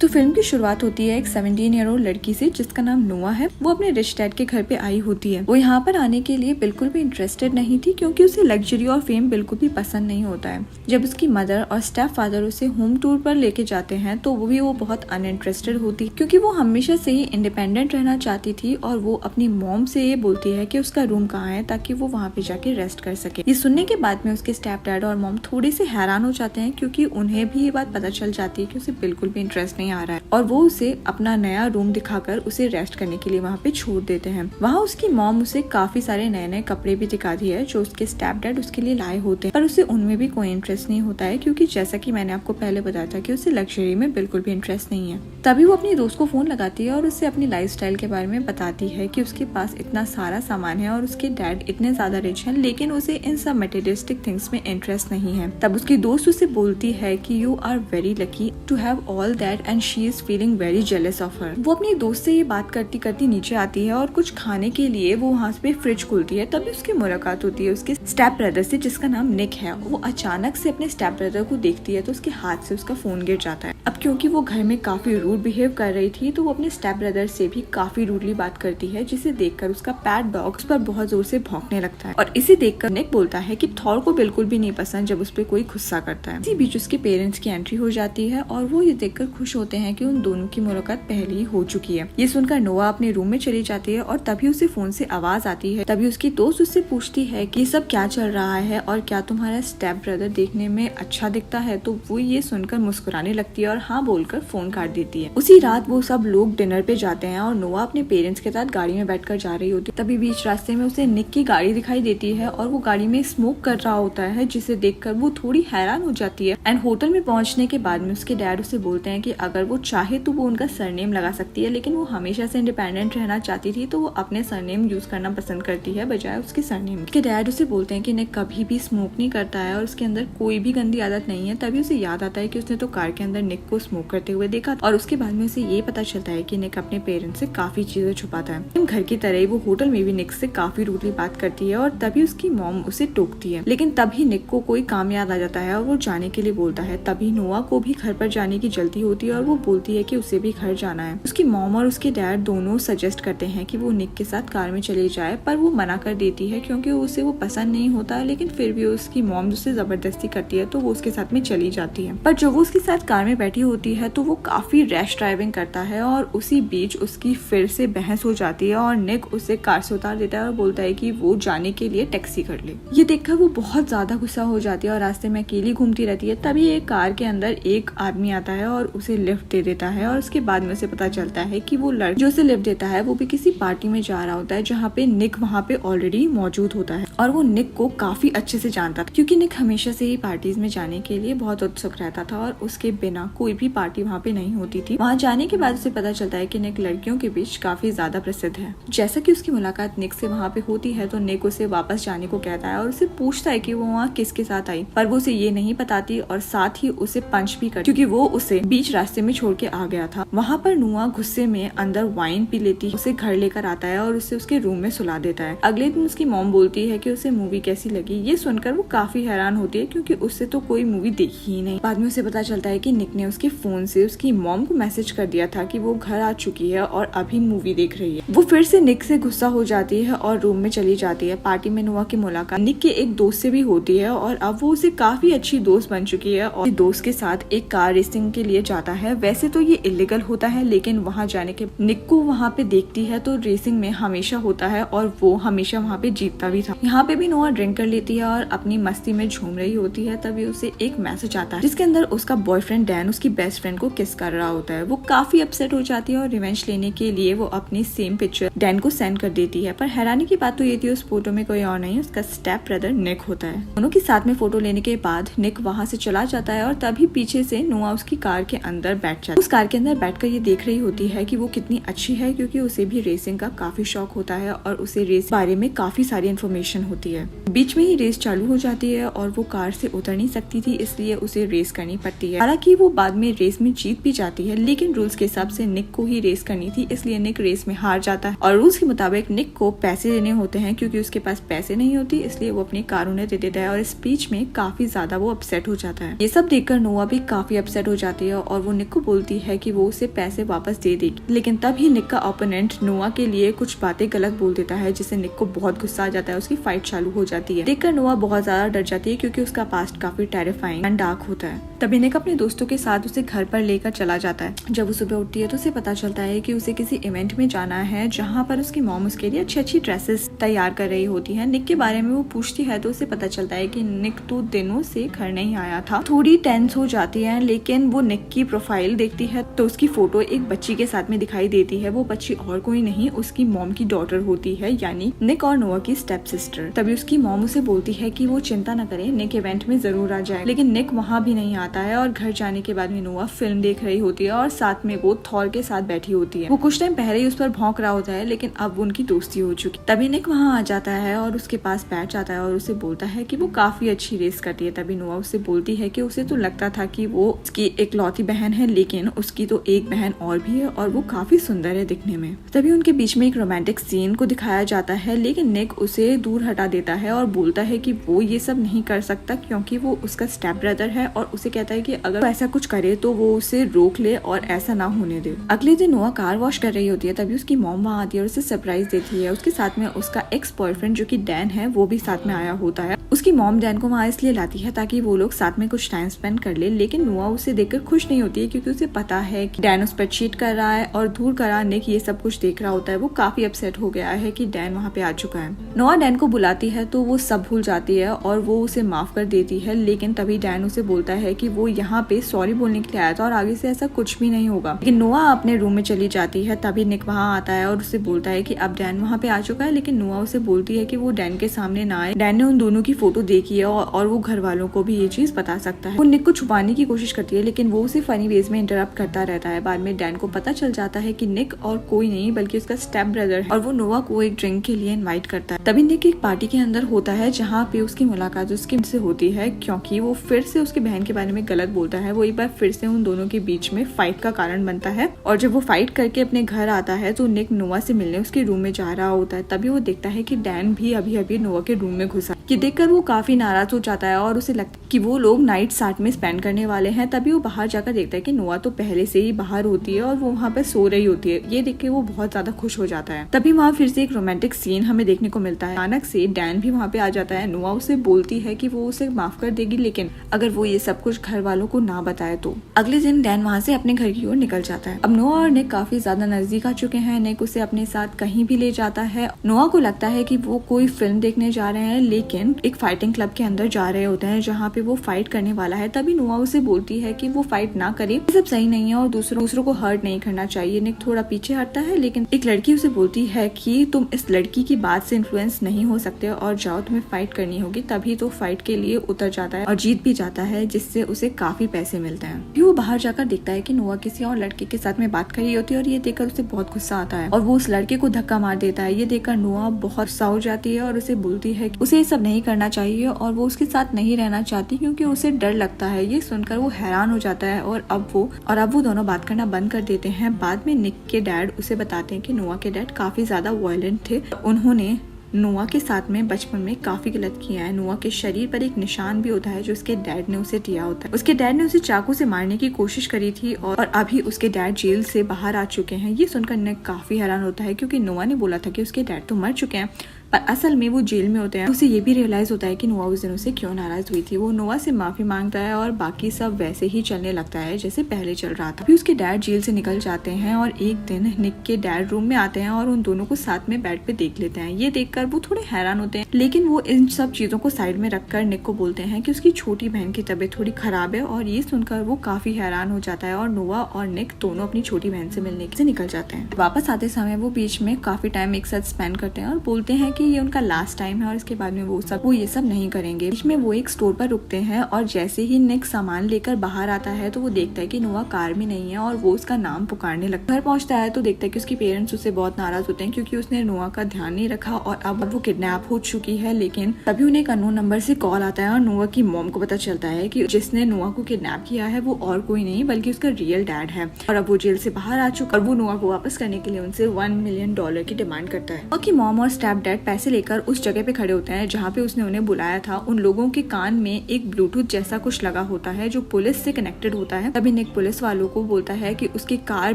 तो फिल्म की शुरुआत होती है एक 17 ईयर ओल्ड लड़की से जिसका नाम नोआ है। वो अपने रिच डैड के घर पे आई होती है। वो यहाँ पर आने के लिए बिल्कुल भी इंटरेस्टेड नहीं थी क्योंकि उसे लग्जरी और फेम बिल्कुल भी पसंद नहीं होता है। जब उसकी मदर और स्टेप फादर उसे होम टूर पर लेके जाते हैं तो वो बहुत अनइंटरेस्टेड होती क्योंकि वो हमेशा से ही इंडिपेंडेंट रहना चाहती थी और वो अपनी मॉम से ये बोलती है कि उसका रूम कहाँ है ताकि वो वहाँ पे जाके रेस्ट कर सके। ये सुनने के बाद में उसके स्टेप डैड और मॉम थोड़े से हैरान हो जाते हैं क्योंकि उन्हें भी ये बात पता चल जाती है कि उसे बिल्कुल भी इंटरेस्ट नहीं आ रहा है और वो उसे अपना नया रूम दिखाकर उसे रेस्ट करने के लिए वहाँ पे छोड़ देते हैं। वहाँ उसकी मॉम उसे काफी सारे नए नए कपड़े भी दिखाती है जो उसके स्टेप डैड उसके लिए लाए होते हैं, पर उसे उनमें भी कोई इंटरेस्ट नहीं होता है क्योंकि जैसा कि मैंने आपको पहले बताया था कि उसे लग्जरी में बिल्कुल भी इंटरेस्ट नहीं है। तभी वो अपनी दोस्त को फोन लगाती है और उससे अपनी लाइफस्टाइल के बारे में बताती है कि उसके पास इतना सारा सामान है और उसके डैड इतने ज्यादा रिच हैं लेकिन उसे इन सब मटेरियलिस्टिक थिंग्स में इंटरेस्ट नहीं है। तब उसकी दोस्त उसे बोलती है कि you are very lucky to have all that and she is feeling very jealous of her. वो अपनी दोस्त से ये बात करती करती नीचे आती है और कुछ खाने के लिए वो वहाँ पे फ्रिज खोलती है। तभी उसकी मुलाकात होती है उसके स्टेप ब्रदर से जिसका नाम निक है। वो अचानक से अपने स्टेप ब्रदर को देखती है तो उसके हाथ से उसका फोन गिर जाता है। अब क्योंकि वो घर में काफी रूड बिहेव कर रही थी तो वो अपने स्टेप ब्रदर से भी काफी रूडली बात करती है जिसे देखकर उसका पैट डॉग उस पर बहुत जोर से भौंकने लगता है और इसे देखकर निक बोलता है कि थॉर को बिल्कुल भी नहीं पसंद जब उस पर कोई गुस्सा करता है। इसी बीच उसके पेरेंट्स की एंट्री हो जाती है और वो ये देखकर खुश होते हैं कि उन दोनों की मुलाकात पहले ही हो चुकी है। ये सुनकर नोआ अपने रूम में चली जाती है और तभी उसे फोन से आवाज आती है। तभी उसकी दोस्त उससे पूछती है कि सब क्या चल रहा है और क्या तुम्हारा स्टेप ब्रदर देखने में अच्छा दिखता है। तो वो ये सुनकर मुस्कुराने लगती है और हाँ बोलकर फोन काट देती है। उसी रात वो सब लोग डिनर पे जाते हैं और नोआ अपने पेरेंट्स के साथ गाड़ी में बैठकर जा रही होती है। तभी बीच रास्ते में उसे निक की गाड़ी दिखाई देती है और वो गाड़ी में स्मोक कर रहा होता है जिसे देखकर वो थोड़ी हैरान हो जाती है। एंड होटल में पहुंचने के बाद में उसके डैड उसे बोलते हैं कि अगर वो चाहे तो वो उनका सरनेम लगा सकती है लेकिन वो हमेशा से इंडिपेंडेंट रहना चाहती थी तो वो अपने सरनेम यूज करना पसंद करती है बजाय उसके सरनेम। उसके डैड उसे बोलते हैं कि निक कभी भी स्मोक नहीं करता है और उसके अंदर कोई भी गंदी आदत नहीं है। तभी उसे याद आता है कि उसने तो कार के अंदर निक को स्मोक करते हुए देखा और उसके बाद में उसे ये पता चलता है कि निक अपने पेरेंट्स से काफी चीजें छुपाता है। घर की तरह वो होटल में भी निक से काफी रूडली बात करती है और तभी उसकी मॉम उसे टोकती है लेकिन तभी निक को कोई काम याद आ जाता है और वो जाने के लिए बोलता है। तभी नोआ को भी घर पर जाने की जल्दी होती है और वो बोलती है कि उसे भी घर जाना है। उसकी मॉम और उसके डैड दोनों सजेस्ट करते हैं कि वो निक के साथ कार में चली जाए पर वो मना कर देती है क्योंकि उसे वो पसंद नहीं होता लेकिन फिर भी उसकी मॉम उसे जबरदस्ती करती है तो वो उसके साथ में चली जाती है। पर जब वो उसके साथ कार में बैठी होती है तो वो काफी रैश ड्राइविंग करता है और उसी बीच उसकी फिर से बहस हो जाती है और निक उसे कार से उतार देता है और बोलता है कि वो जाने के लिए टैक्सी कर ले। ये देखकर वो बहुत ज्यादा गुस्सा हो जाती है और रास्ते में अकेली घूमती रहती है। तभी एक कार के अंदर एक आदमी आता है और उसे लिफ्ट दे देता है और उसके बाद में उसे पता चलता है कि वो लड़का जो उसे लिफ्ट देता है वो भी किसी पार्टी में जा रहा होता है जहाँ पे निक वहाँ पे ऑलरेडी मौजूद होता है और वो निक को काफी अच्छे से जानता था क्योंकि निक हमेशा से ही पार्टीज में जाने के लिए बहुत उत्सुक रहता था और उसके बिना कोई भी पार्टी वहाँ पे नहीं होती थी। वहाँ जाने के बाद उसे पता चलता है कि निक लड़कियों के बीच काफी ज्यादा प्रसिद्ध है। जैसा कि उसकी मुलाकात निक से वहाँ पे होती है तो निक उसे वापस जाने को कहता है और उसे पूछता है कि वो वहाँ किसके साथ आई, पर वो उसे ये नहीं बताती और साथ ही उसे पंच भी कर क्योंकि वो उसे बीच रास्ते में छोड़ के आ गया था। वहाँ पर नोआ गुस्से में अंदर वाइन पी लेती उसे घर लेकर आता है और उसे उसके रूम में सुला देता है। अगले दिन उसकी मॉम बोलती है कि उसे मूवी कैसी लगी। ये सुनकर वो काफी हैरान होती है क्योंकि उससे तो कोई मूवी देखी ही नहीं। बाद में उसे पता चलता है कि निक ने उसके फोन से उसकी मॉम को मैसेज कर दिया था कि वो घर आ चुकी है और अभी मूवी देख रही है। वो फिर से निक से गुस्सा हो जाती है और रूम में चली जाती है। पार्टी में नोआ की मुलाकात निक के एक दोस्त से भी होती है और अब वो उसे काफी अच्छी दोस्त बन चुकी है और दोस्त के साथ एक कार रेसिंग के लिए जाता है। वैसे तो ये इलीगल होता है लेकिन वहाँ जाने के निक को वहाँ पे देखती है तो रेसिंग में हमेशा होता है और वो हमेशा वहाँ पे जीतता भी था। यहाँ पे भी नोआ ड्रिंक कर लेती है और अपनी मस्ती में झूम रही होती है। तभी उसे एक मैसेज आता है जिसके अंदर उसका बॉयफ्रेंड डैन उसकी बेस्ट फ्रेंड को किस कर रहा होता है। वो काफी अपसेट हो जाती है और रिवेंज लेने के लिए वो अपनी सेम पिक्चर डैन को सेंड कर देती है। पर हैरानी की बात तो ये थी उस फोटो में कोई और नहीं उसका स्टेप ब्रदर निक होता है। दोनों के साथ में फोटो लेने के बाद निक वहाँ से चला जाता है और तभी पीछे से नोआ उसकी कार के अंदर बैठ जाता है। उस कार के अंदर बैठकर ये देख रही होती है कि वो कितनी अच्छी है क्योंकि उसे भी रेसिंग का काफी शौक होता है और उसे रेस बारे में काफी सारी इन्फॉर्मेशन होती है। बीच में ही रेस चालू हो जाती है और वो कार से उतर नहीं सकती थी इसलिए उसे रेस करनी पड़ती है। हालांकि वो बाद में रेस में जीत भी जाती है, लेकिन रूल्स के हिसाब से निक को ही रेस करनी थी, इसलिए निक रेस में हार जाता है और रूल्स के मुताबिक निक को पैसे देने होते हैं। क्योंकि उसके पास पैसे नहीं होती इसलिए वो अपनी कार उन्हें दे देता है और स्पीच में काफी ज्यादा वो अपसेट हो जाता है। ये सब देखकर नोआ भी काफी अपसेट हो जाती है और वो निक को बोलती है कि वो उसे पैसे वापस दे देगी, लेकिन तब ही निक का ओपोनेंट नोआ के लिए कुछ बातें गलत बोल देता है, जिससे निक को बहुत गुस्सा आ जाता है। उसकी फाइट चालू हो जाती है। देखकर नोआ बहुत ज्यादा डर जाती है क्योंकि उसका पास्ट काफी टेरिफाइंग एंड डार्क होता है। तभी निक अपने दोस्तों के साथ उसे घर पर लेकर चला जाता है। जब वो सुबह उठती है तो उसे पता चलता है कि उसे किसी इवेंट में जाना है, जहाँ पर उसकी मॉम उसके लिए अच्छी ड्रेसेस तैयार कर रही होती है। निक के बारे में वो पूछती है तो उसे पता चलता है कि निक तो दिनों से घर नहीं आया था। थोड़ी टेंस हो जाती है, लेकिन वो निक की प्रोफाइल देखती है तो उसकी फोटो एक बच्ची के साथ में दिखाई देती है। वो बच्ची और कोई नहीं, उसकी मॉम की डॉटर होती है, यानी निक और नोआ की स्टेप सिस्टर। तभी उसकी मॉम उसे बोलती है कि वो चिंता न करे, निक इवेंट में जरूर आ जाए। लेकिन निक वहाँ भी नहीं आता है और घर जाने के बाद में नोआ फिल्म देख रही होती है और साथ में वो थॉर के साथ बैठी होती है। वो कुछ टाइम पहले ही उस पर भौंक रहा होता है, लेकिन अब उनकी दोस्ती हो चुकी। तभी निक वहाँ आ जाता है और उसके पास बैठ जाता है और उसे बोलता है कि वो काफी अच्छी रेस करती है। तभी नोआ उससे बोलती है कि उसे तो लगता था कि वो उसकी इकलौती बहन है, लेकिन उसकी तो एक बहन और भी है और वो काफी सुंदर है दिखने में। तभी उनके बीच में एक रोमांटिक सीन को दिखाया जाता है, लेकिन निक उसे दूर हटा देता है और बोलता है कि वो ये सब नहीं कर सकता क्योंकि वो उसका स्टेप ब्रदर है, और उसे कहता है कि अगर वो ऐसा कुछ करे तो वो उसे रोक ले और ऐसा ना होने दे। अगले दिन नोआ कार वॉश कर रही होती है, तभी उसकी मॉम वहाँ आती है और उसे सरप्राइज देती है। उसके साथ में उसका एक्स बॉयफ्रेंड जो कि डैन है वो भी साथ में आया होता है। उसकी मॉम डैन को वहाँ इसलिए लाती है ताकि वो लोग साथ में कुछ टाइम स्पेंड कर ले, लेकिन नोआ उसे देखकर खुश नहीं होती है क्योंकि उसे पता है कि डैन उस पर चीट कर रहा है और दूर करा निक ये सब कुछ देख रहा होता है। वो काफी अपसेट हो गया है कि डैन वहाँ पे आ चुका है। नोआ डैन को बुलाती है तो वो सब भूल जाती है और वो उसे माफ कर देती है, लेकिन तभी डैन उसे बोलता है कि वो यहाँ पे सॉरी बोलने के लिए आया था और आगे से ऐसा कुछ भी नहीं होगा। लेकिन नोआ अपने रूम में चली जाती है। तभी निक वहाँ आता है और उसे बोलता है कि अब डैन वहाँ पे आ चुका है, लेकिन नोआ उसे बोलती है कि वो डैन के सामने ना आए। डैन ने उन दोनों की फोटो देखी है और वो घर वालों को भी ये चीज बता सकता है। वो निक को छुपाने की कोशिश करती है, लेकिन वो उसे फनी वेज में इंटरप्ट करता रहता है। बाद में डैन को पता चल जाता है कि निक और कोई नहीं बल्कि उसका स्टेप ब्रदर है और वो नोआ को एक ड्रिंक के लिए इनवाइट करता है। तभी निक एक पार्टी के अंदर होता है जहाँ पे उसकी मुलाकात उसकी से होती है, क्योंकि वो फिर से उसकी बहन के बारे में गलत बोलता है। वो एक बार फिर से उन दोनों के बीच में फाइट का कारण बनता है और जब वो फाइट करके अपने घर आता है तो निक नोआ से मिलने उसके रूम में जा रहा होता है। तभी वो देखता है कि डैन भी अभी अभी नोआ के रूम में घुसा। ये देखकर वो काफी नाराज हो जाता है और उसे लगता है कि वो लोग नाइट साथ में स्पेंड करने वाले हैं। तभी वो बाहर जाकर देखता है कि नोआ तो पहले से ही बाहर होती है और वो वहाँ पे सो रही होती है। ये देख के वो बहुत ज्यादा खुश हो जाता है। तभी वहाँ फिर से एक रोमांटिक सीन हमें देखने को मिलता है। अचानक से डैन भी वहाँ पे आ जाता है। नोआ उसे बोलती है कि वो उसे माफ कर देगी, लेकिन अगर वो ये सब कुछ घर वालों को ना बताए तो। अगले दिन डैन वहाँ से अपने घर की ओर निकल जाता है। अब नोआ और निक काफी ज्यादा नजदीक आ चुके हैं। निक उसे अपने साथ कहीं भी ले जाता है। नोआ को लगता है कि वो कोई फिल्म देखने जा रहे हैं, लेकिन एक फाइटिंग क्लब के अंदर जा रहे होते हैं जहाँ पे वो फाइट करने वाला है। तभी नोआ उसे बोलती है कि वो फाइट ना करे, ये सब सही नहीं है और दूसरों को हर्ट नहीं करना चाहिए। निक थोड़ा पीछे हटता है, लेकिन एक लड़की उसे बोलती है कि तुम इस लड़की की बात से इन्फ्लुएंस नहीं हो सकते और जाओ, तुम्हें फाइट करनी होगी। तभी तो फाइट के लिए उतर जाता है और जीत भी जाता है, जिससे उसे काफी पैसे मिलते हैं। फिर वो बाहर जाकर देखता है कि नोआ किसी और लड़के के साथ में बात कर रही होती है और ये देखकर उसे बहुत गुस्सा आता है और वो उस लड़के को धक्का मार देता है। ये देखकर नोआ बहुत गुस्सा हो जाती है और उसे बोलती है कि उसे ये सब नहीं करना चाहिए और वो उसके साथ नहीं रहना चाहती क्योंकि उसे डर लगता है। ये सुनकर वो हैरान हो जाता है और अब वो दोनों बात करना बंद कर देते हैं। बाद में निक के डैड उसे बताते हैं कि नोआ के डैड काफी ज्यादा वायलेंट थे। उन्होंने नोआ के साथ में बचपन में काफी गलत किया है। नोआ के शरीर पर एक निशान भी होता है जो उसके डैड ने उसे दिया होता है। उसके डैड ने उसे चाकू से मारने की कोशिश करी थी और अभी उसके डैड जेल से बाहर आ चुके हैं। ये सुनकर निक काफी हैरान होता है क्योंकि नोआ ने बोला था कि उसके डैड तो मर चुके हैं, पर असल में वो जेल में होते हैं। उसे ये भी रियलाइज होता है कि नोआ उस दिन उसे क्यों नाराज हुई थी। वो नोआ से माफी मांगता है और बाकी सब वैसे ही चलने लगता है जैसे पहले चल रहा था। फिर उसके डैड जेल से निकल जाते हैं और एक दिन निक के डैड रूम में आते हैं और उन दोनों को साथ में बेड पे देख लेते हैं। ये देखकर वो थोड़े हैरान होते हैं, लेकिन वो इन सब चीजों को साइड में रखकर निक को बोलते हैं कि उसकी छोटी बहन की तबीयत थोड़ी खराब है और ये सुनकर वो काफी हैरान हो जाता है और नोआ और निक दोनों अपनी छोटी बहन से मिलने से निकल जाते हैं। वापस आते समय वो बीच में काफी टाइम एक साथ स्पेंड करते हैं और बोलते हैं कि कि ये उनका लास्ट टाइम है और इसके बाद में वो ये सब नहीं करेंगे। बीच में वो एक स्टोर पर रुकते हैं और जैसे ही निक सामान लेकर बाहर आता है तो वो देखता है कि नोआ कार में नहीं है और वो उसका नाम पुकारने लगता है। घर पहुंचता है तो देखता है कि उसके पेरेंट्स उससे बहुत नाराज होते हैं क्योंकि उसने नोआ का ध्यान नहीं रखा और अब वो किडनैप हो चुकी है। लेकिन तभी उन्हें एक अननोन नंबर से कॉल आता है और नोआ की मॉम को पता चलता है कि जिसने नोआ को किडनैप किया है वो और कोई नहीं बल्कि उसका रियल डैड है और अब वो जेल से बाहर आ चुका और वो नोआ को वापस करने के लिए उनसे $1 मिलियन की डिमांड करता है। उसकी मॉम और स्टेप डैड पैसे लेकर उस जगह पे खड़े होते हैं जहाँ पे उसने उन्हें बुलाया था। उन लोगों के कान में एक ब्लूटूथ जैसा कुछ लगा होता है जो पुलिस से कनेक्टेड होता है। तभी निक पुलिस वालों को बोलता है कि उसकी कार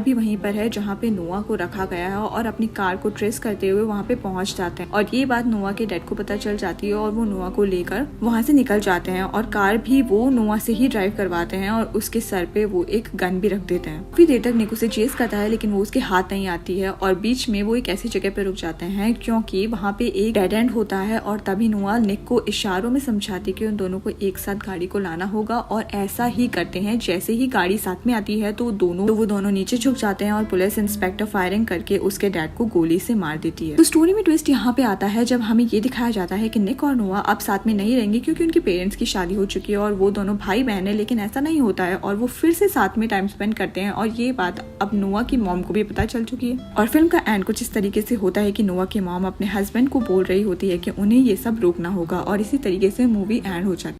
भी वहीं पर है जहाँ पे नोआ को रखा गया है और अपनी कार को ट्रेस करते हुए वहाँ पे पहुंच जाते हैं और ये बात नोआ के डैड को पता चल जाती है और वो नोआ को लेकर वहाँ से निकल जाते हैं और कार भी वो नोआ से ही ड्राइव करवाते हैं और उसके सर पे वो एक गन भी रख देते हैं। काफी देर तक निक उसे चेस करता है लेकिन वो उसके हाथ नहीं आती है और बीच में वो एक ऐसी जगह पे रुक जाते हैं क्योंकि वहाँ पे एक डेड एंड होता है और तभी नोआ निक को इशारों में समझाती कि उन दोनों को एक साथ गाड़ी को लाना होगा और ऐसा ही करते हैं। जैसे ही गाड़ी साथ में आती है तो वो दोनों नीचे झुक जाते हैं और पुलिस इंस्पेक्टर फायरिंग करके उसके डैड को गोली से मार देती है। तो स्टोरी में ट्विस्ट यहाँ पे आता है जब हमें ये दिखाया जाता है कि निक और नोआ अब साथ में नहीं रहेंगे क्योंकि उनके पेरेंट्स की शादी हो चुकी है और वो दोनों भाई बहन है। लेकिन ऐसा नहीं होता है और वो फिर से साथ में टाइम स्पेंड करते हैं और ये बात अब नोआ की मॉम को भी पता चल चुकी है। और फिल्म का एंड कुछ इस तरीके से होता है कि नोआ की मॉम अपने हस्बैंड को बोल रही होती है कि उन्हें ये सब रोकना होगा और इसी तरीके से मूवी एंड हो जाती है।